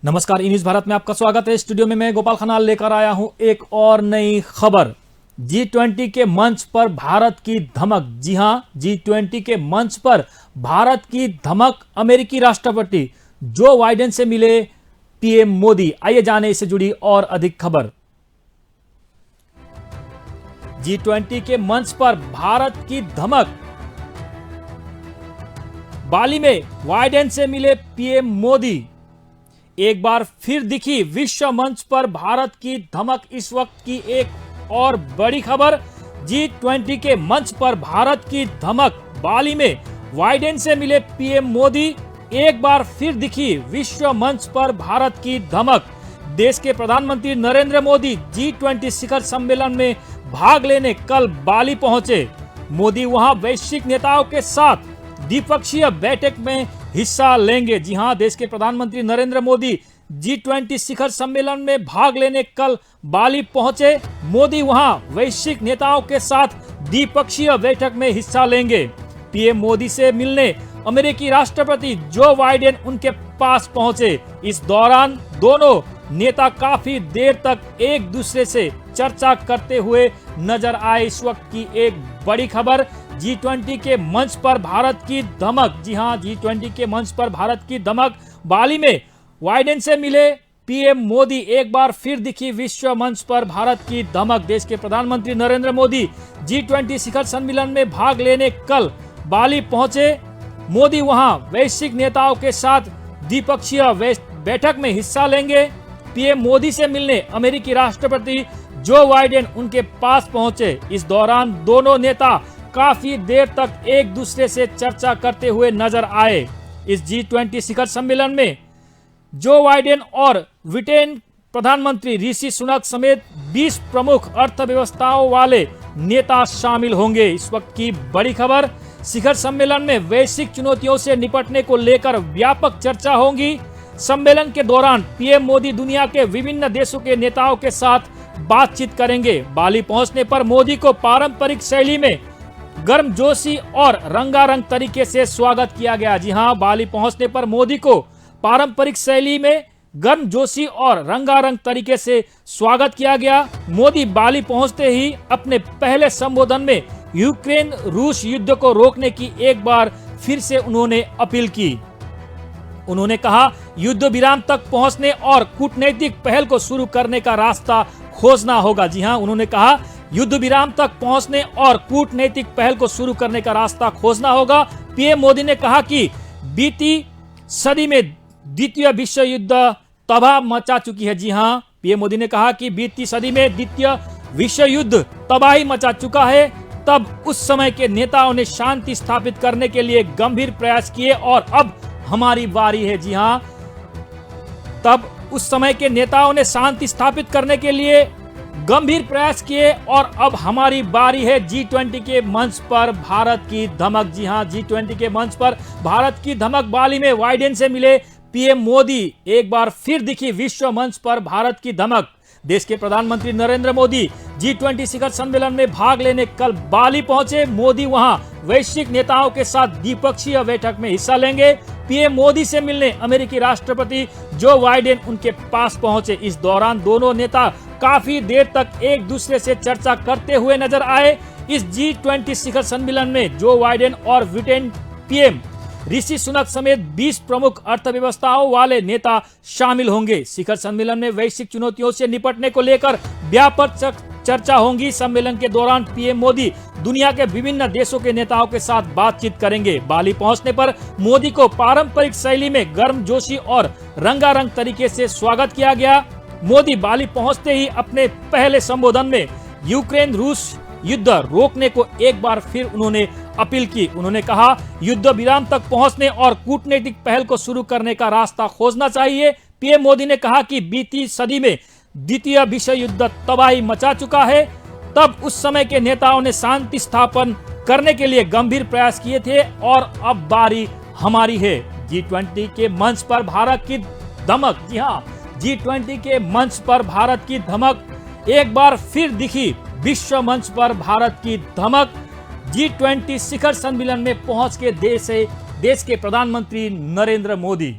नमस्कार, ई न्यूज भारत में आपका स्वागत है। स्टूडियो में मैं गोपाल खनाल लेकर आया हूं एक और नई खबर। G20 के मंच पर भारत की धमक। जी हां, G20 के मंच पर भारत की धमक। अमेरिकी राष्ट्रपति जो बाइडेन से मिले पीएम मोदी। आइए जाने इससे जुड़ी और अधिक खबर। G20 के मंच पर भारत की धमक। बाली में बाइडेन से मिले पीएम मोदी। एक बार फिर दिखी विश्व मंच पर भारत की धमक। इस वक्त की एक और बड़ी खबर। G20 के मंच पर भारत की धमक। बाली में बाइडेन से मिले पीएम मोदी। एक बार फिर दिखी विश्व मंच पर भारत की धमक। देश के प्रधानमंत्री नरेंद्र मोदी G20 शिखर सम्मेलन में भाग लेने कल बाली पहुंचे। मोदी वहां वैश्विक नेताओं के साथ द्विपक्षीय बैठक में हिस्सा लेंगे। जी हां, देश के प्रधानमंत्री नरेंद्र मोदी G20 शिखर सम्मेलन में भाग लेने कल बाली पहुंचे। मोदी वहां वैश्विक नेताओं के साथ द्विपक्षीय बैठक में हिस्सा लेंगे। पीएम मोदी से मिलने अमेरिकी राष्ट्रपति जो बाइडेन उनके पास पहुंचे। इस दौरान दोनों नेता काफी देर तक एक दूसरे से चर्चा करते हुए नजर आए। इस वक्त की एक बड़ी खबर। G20 के मंच पर भारत की धमक। जी हां, G20 के मंच पर भारत की धमक। बाली में बाइडेन से मिले पीएम मोदी। एक बार फिर दिखी विश्व मंच पर भारत की धमक। देश के प्रधानमंत्री नरेंद्र मोदी G20 शिखर सम्मेलन में भाग लेने कल बाली पहुंचे। मोदी वहां वैश्विक नेताओं के साथ द्विपक्षीय बैठक में हिस्सा लेंगे। पीएम मोदी से मिलने अमेरिकी राष्ट्रपति जो बाइडेन उनके पास पहुंचे। इस दौरान दोनों नेता काफी देर तक एक दूसरे से चर्चा करते हुए नजर आए। इस G20 शिखर सम्मेलन में जो बाइडेन और ब्रिटेन प्रधानमंत्री ऋषि सुनक समेत 20 प्रमुख अर्थव्यवस्थाओं वाले नेता शामिल होंगे। इस वक्त की बड़ी खबर। शिखर सम्मेलन में वैश्विक चुनौतियों से निपटने को लेकर व्यापक चर्चा होगी। सम्मेलन के दौरान पीएम मोदी दुनिया के विभिन्न देशों के नेताओं के साथ बातचीत करेंगे। बाली पहुंचने पर मोदी को पारंपरिक शैली में गर्मजोशी और रंगारंग तरीके से स्वागत किया गया। जी हां, बाली पहुंचने पर मोदी को पारंपरिक शैली में गर्मजोशी और रंगारंग तरीके से स्वागत किया गया। मोदी बाली पहुंचते ही अपने पहले संबोधन में यूक्रेन रूस युद्ध को रोकने की एक बार फिर से उन्होंने अपील की। उन्होंने कहा, युद्ध विराम तक पहुंचने और कूटनीतिक पहल को शुरू करने का रास्ता खोजना होगा। जी हां, उन्होंने कहा युद्ध विराम तक पहुंचने और कूटनीतिक पहल को शुरू करने का रास्ता खोजना होगा। पीएम मोदी ने कहा कि बीती सदी में द्वितीय विश्व युद्ध तबाह मचा चुकी है। जी हां, पीएम मोदी ने कहा कि बीती सदी में द्वितीय विश्व युद्ध तबाही मचा चुका है। तब उस समय के नेताओं ने शांति स्थापित करने के लिए गंभीर प्रयास किए और अब हमारी बारी है। जी हां, तब उस समय के नेताओं ने शांति स्थापित करने के लिए गंभीर प्रयास किए और अब हमारी बारी है। G20 के मंच पर भारत की धमक। जी हां, G20 के मंच पर भारत की धमक। बाली में बाइडेन से मिले पीएम मोदी। एक बार फिर दिखी विश्व मंच पर भारत की धमक। देश के प्रधानमंत्री नरेंद्र मोदी G20 शिखर सम्मेलन में भाग लेने कल बाली पहुंचे। मोदी वहां वैश्विक नेताओं के साथ द्विपक्षीय बैठक में हिस्सा लेंगे। पीएम मोदी से मिलने अमेरिकी राष्ट्रपति जो बाइडेन उनके पास पहुंचे। इस दौरान दोनों नेता काफी देर तक एक दूसरे से चर्चा करते हुए नजर आए। इस G20 शिखर सम्मेलन में जो बाइडेन और ब्रिटेन पीएम ऋषि सुनक समेत 20 प्रमुख अर्थव्यवस्थाओं वाले नेता शामिल होंगे। शिखर सम्मेलन में वैश्विक चुनौतियों से निपटने को लेकर व्यापक चर्चा होगी। सम्मेलन के दौरान पीएम मोदी दुनिया के विभिन्न देशों के नेताओं के साथ बातचीत करेंगे। बाली पहुंचने पर मोदी को पारंपरिक शैली में गर्मजोशी और रंगारंग तरीके से स्वागत किया गया। मोदी बाली पहुंचते ही अपने पहले संबोधन में यूक्रेन रूस युद्ध रोकने को एक बार फिर उन्होंने अपील की। उन्होंने कहा, युद्ध विराम तक पहुंचने और कूटनीतिक पहल को शुरू करने का रास्ता खोजना चाहिए। पीएम मोदी ने कहा कि बीती सदी में द्वितीय विश्व युद्ध तबाही मचा चुका है। तब उस समय के नेताओं ने शांति स्थापन करने के लिए गंभीर प्रयास किए थे और अब बारी हमारी है। G20 के मंच पर भारत की धमक। जी हां, G20 के मंच पर भारत की धमक। एक बार फिर दिखी विश्व मंच पर भारत की धमक। G20 शिखर सम्मेलन में पहुंच के देश के प्रधानमंत्री नरेंद्र मोदी।